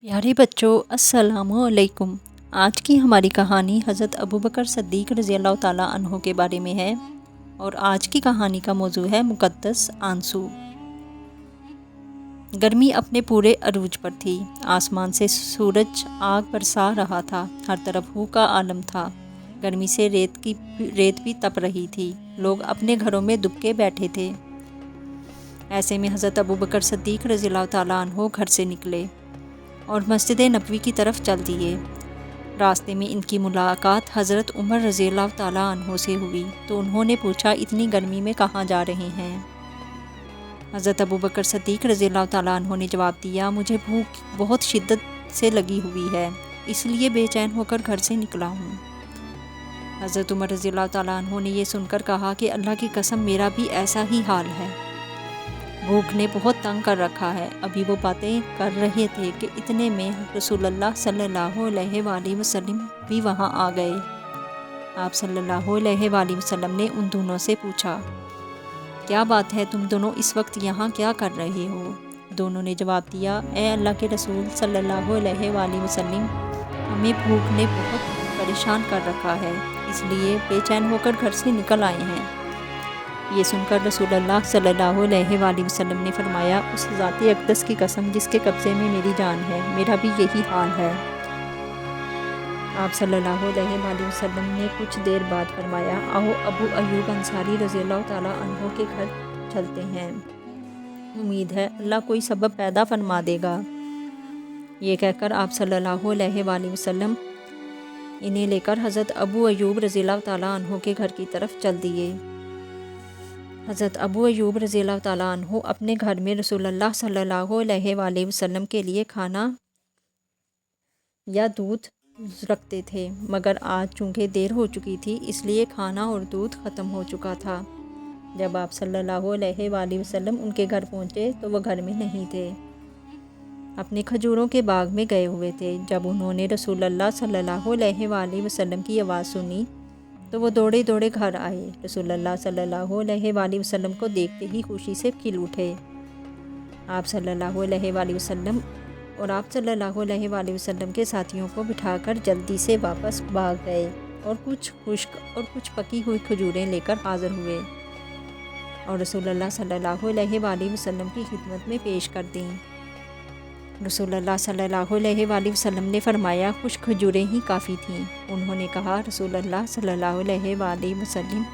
प्यारे बच्चों, अस्सलामु अलैकुम। आज की हमारी कहानी हज़रत अबू बकर सिद्दीक़ रज़ी अल्लाह ताला अन्हो के बारे में है और आज की कहानी का मौजू है मुक़द्दस आंसू। गर्मी अपने पूरे अरूज पर थी। आसमान से सूरज आग बरसा रहा था। हर तरफ हू का आलम था। गर्मी से रेत भी तप रही थी। लोग अपने घरों में दुबके बैठे थे। ऐसे में हज़रत अबू बकर सिद्दीक़ रज़ी अल्लाह ताला अन्हो घर से निकले और मस्जिद नबवी की तरफ चल दिए। रास्ते में इनकी मुलाकात हज़रत उमर रज़ी अल्लाह ताला अन्हो से हुई तो उन्होंने पूछा, इतनी गर्मी में कहाँ जा रहे हैं? हज़रत अबू बकर सिद्दीक़ रज़ी अल्लाह ताला अन्हो ने जवाब दिया, मुझे भूख बहुत शिद्दत से लगी हुई है, इसलिए बेचैन होकर घर से निकला हूँ। हज़रत उमर रज़ी अल्लाह ताला अन्हो ने यह सुनकर कहा कि अल्लाह की कसम, मेरा भी ऐसा ही हाल है। भूख ने बहुत तंग कर रखा है। अभी वो बातें कर रहे थे कि इतने में रसूलुल्लाह सल्लल्लाहु अलैहि वसल्लम भी वहाँ आ गए। आप सल्लल्लाहु अलैहि वसल्लम ने उन दोनों से पूछा, क्या बात है, तुम दोनों इस वक्त यहाँ क्या कर रहे हो? दोनों ने जवाब दिया, ए अल्लाह के रसूल सल्लल्लाहु अलैहि वसल्लम, हमें भूख ने बहुत परेशान कर रखा है, इसलिए बेचैन होकर घर से निकल आए हैं। ये सुनकर रसूलुल्लाह सल्लल्लाहु अलैहि वसल्लम ने फरमाया, उस ज़ात अक़दस की कसम जिसके कब्ज़े में मेरी जान है, मेरा भी यही हाल है। आप सल्लल्लाहु अलैहि वसल्लम ने कुछ देर बाद फरमाया, आओ अबू अयूब अंसारी रज़ी अल्लाह ताला अन्हो के घर चलते हैं, उम्मीद है अल्लाह कोई सबब पैदा फरमा देगा। ये कहकर आप सल्लल्लाहु अलैहि वसल्लम इन्हें लेकर हज़रत अबू अयूब रज़ी अल्लाह ताला अन्हो के घर की तरफ चल दिए। हज़रत अबू अयूब रज़ी अल्लाह ताला अन्हो अपने घर में रसूलुल्लाह सल्लल्लाहु अलैहि वसल्लम के लिए खाना या दूध रखते थे, मगर आज चूँकि देर हो चुकी थी इसलिए खाना और दूध ख़त्म हो चुका था। जब आप सल्लल्लाहु अलैहि वसल्लम उनके घर पहुँचे तो वह घर में नहीं थे, अपने खजूरों के बाग में गए हुए थे। जब उन्होंने रसूलुल्लाह सल्लल्लाहु अलैहि वसल्लम की आवाज़ सुनी तो वो दौड़े दौड़े घर आए। रसूलुल्लाह सल्लल्लाहु अलैहि वसल्लम को देखते ही खुशी से खिल उठे। आप सल्लल्लाहु अलैहि वसल्लम के साथियों को बिठाकर जल्दी से वापस भाग गए और कुछ खुश्क और कुछ पकी हुई खजूरें लेकर हाज़िर हुए और रसूलुल्लाह सल्लल्लाहु अलैहि वसल्लम की खिदमत में पेश कर दी। रसूलुल्लाह सल्लल्लाहु अलैहि वसल्लम ने फरमाया, कुछ खजूरें ही काफ़ी थीं। उन्होंने कहा, रसूलुल्लाह सल्लल्लाहु अलैहि वसल्लम,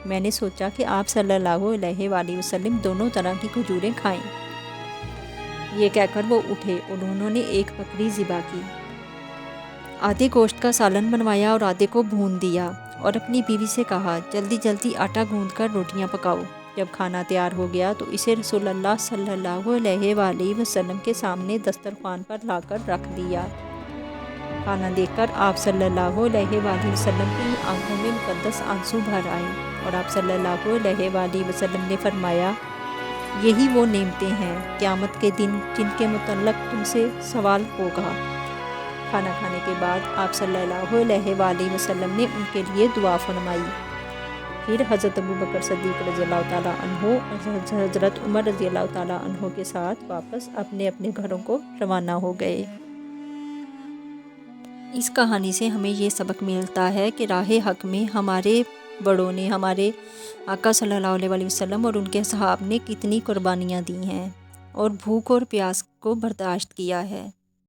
मैंने सोचा कि आप सल्लल्लाहु अलैहि वसल्लम दोनों तरह की खजूरें खाएं। ये कहकर वो उठे और उन्होंने एक बकरी ज़िबा की, आधे गोश्त का सालन बनवाया और आधे को भून दिया और अपनी बीवी से कहा, जल्दी जल्दी आटा गूँध कर रोटियाँ पकाओ। जब खाना तैयार हो गया तो इसे रसूलुल्लाह सल्लल्लाहु अलैहि वसल्लम के सामने दस्तरखान पर लाकर रख दिया। खाना देखकर आप सल्लल्लाहु अलैहि वसल्लम की आंखों में मुक़द्दस आंसू भर आए और आप सल्लल्लाहु अलैहि वसल्लम ने फरमाया, यही वो नेमतें हैं क़यामत के दिन जिनके मुतल्लक़ तुमसे सवाल होगा। खाना खाने के बाद आप सल्लल्लाहु अलैहि वसल्लम ने उनके लिए दुआ फरमाई। फिर हज़रत अबू बकर सिद्दीक़ रज़ी अल्लाह ताला अन्हो और हज़रत उमर रज़ी अल्लाह ताला अन्हो के साथ वापस अपने अपने घरों को रवाना हो गए। इस कहानी से हमें ये सबक मिलता है कि राह हक़ में हमारे बड़ों ने, हमारे आका सल्लल्लाहु अलैहि वसल्लम और उनके सहाब ने कितनी कुर्बानियाँ दी हैं और भूख और प्यास को बर्दाश्त किया है।